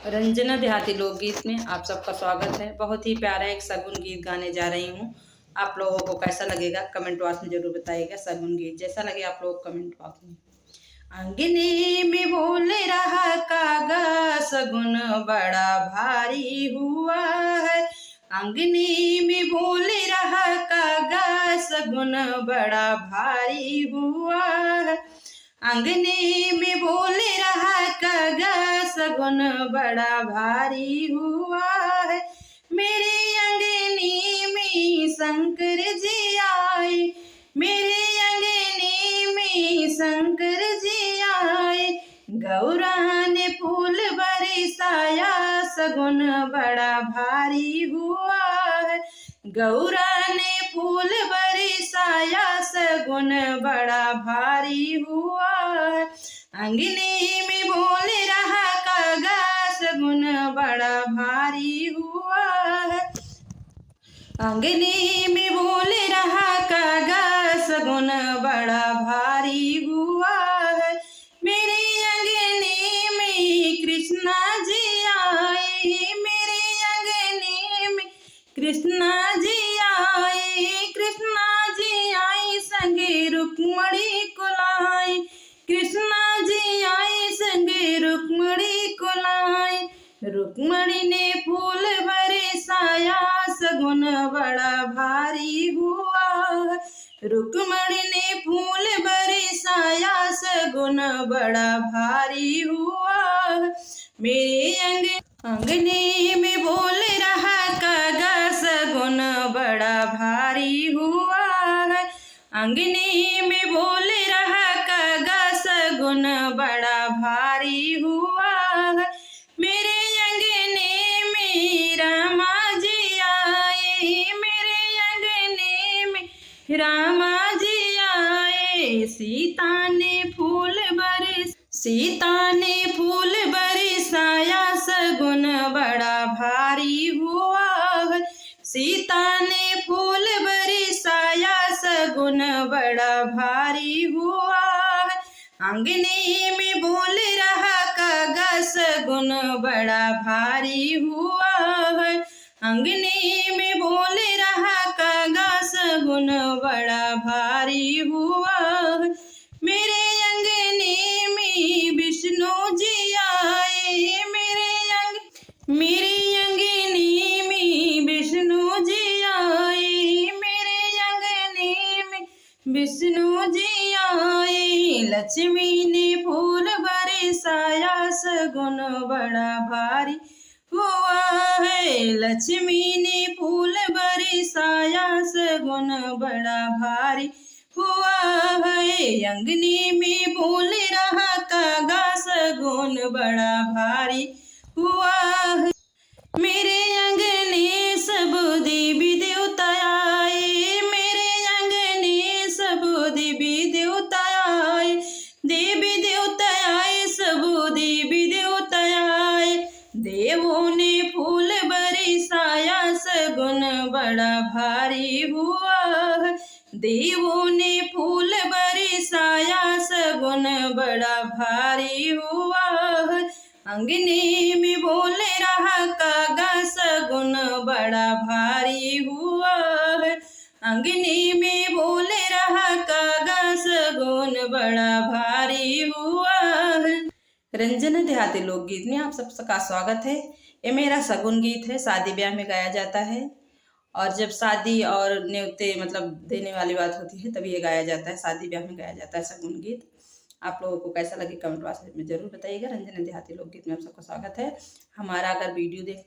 रंजना देहाती लोकगीत में आप सबका स्वागत है। बहुत ही प्यारा एक सगुन गीत गाने जा रही हूँ। आप लोगों को कैसा लगेगा कमेंट बॉक्स में जरूर बताइएगा। सगुन गीत जैसा लगे आप लोग कमेंट बॉक्स में। अंगने में बोल रहा कागा सगुन बड़ा भारी हुआ है। अंगने में बोल रहा कागा सगुन बड़ा भारी हुआ है। अंगने में बोल रहा कागा सगुन बड़ा भारी हुआ है। मेरे अंगने में शंकर जी आए, मेरे अंगने में शंकर जी आए। गौरा ने फूल बरसाया सगुन बड़ा भारी हुआ है। गौरा ने फूल बरसाया सगुन बड़ा भारी हुआ है। अंगने में बोल रहा कागा सगुन बड़ा भारी हुआ है। अंगने में बोल रहा कागा सगुन बड़ा भारी हुआ है। मेरे अंगने में कृष्णा जी आए, मेरे अंगने में कृष्णा जी आए। कृष्णा जी आई संगे रुक्मणी को लाई, कृष्णा जी आई संगे रुक्मणी को लाई। रुक्मणी ने फूल बरसाया सगुन बड़ा भारी हुआ है। रुक्मणी ने फूल बरसाया सगुन बड़ा भारी हुआ है। मेरे अंगने में बोल रहा कागा सगुन बड़ा भारी हुआ है। अंगने में बोल रहा कागा सगुन बड़ा भारी हुआ है। मेरे अंगने में रामा जी आए, मेरे अंगने में रामा जी आए। सीता ने फूल बरसाया सगुन बड़ा भारी हुआ है। सीता ने फूल बरसाया सगुन बड़ा भारी हुआ है। अंगने में बोल रहा कागा सगुन बड़ा भारी हुआ है। अंगने में बोल रहा कागा सगुन बड़ा भारी हुआ है। मेरे अंगने में विष्णु जी आए, मेरे अंगने में विष्णु जी आए। मेरे अंगने में विष्णु जी आए। लक्ष्मी ने फूल बरसाया सगुन बड़ा भारी हुआ है। लक्ष्मी ने फूल बरसाया सगुन बड़ा भारी हुआ है। अंगने में बोल रहा कागा सगुन बड़ा भारी हुआ है। मेरे अंगने सब देवी देवता आए, मेरे अंगने सब देवी देवता आए। देवी देवता आए, सब देवी देवता आए। देवों ने फूल बरसाया सगुन बड़ा भारी हुआ है। देवों ने फूल बरसाया सगुन बड़ा भारी हुआ है। अंगने में बोल रहा कागा सगुन बड़ा भारी हुआ है। अंगने में बोल रहा कागा सगुन बड़ा भारी हुआ है। रंजना देहाती लोकगीत में आप सबका स्वागत है। ये मेरा सगुन गीत है, शादी ब्याह में गाया जाता है। और जब शादी और न्योते मतलब देने वाली बात होती है तभी ये गाया जाता है। शादी ब्याह में गाया जाता है सगुन गीत। आप लोगों को कैसा लगे कमेंट बॉक्स में जरूर बताइएगा। रंजना देहाती लोकगीत में आप सबका स्वागत है। हमारा अगर वीडियो देख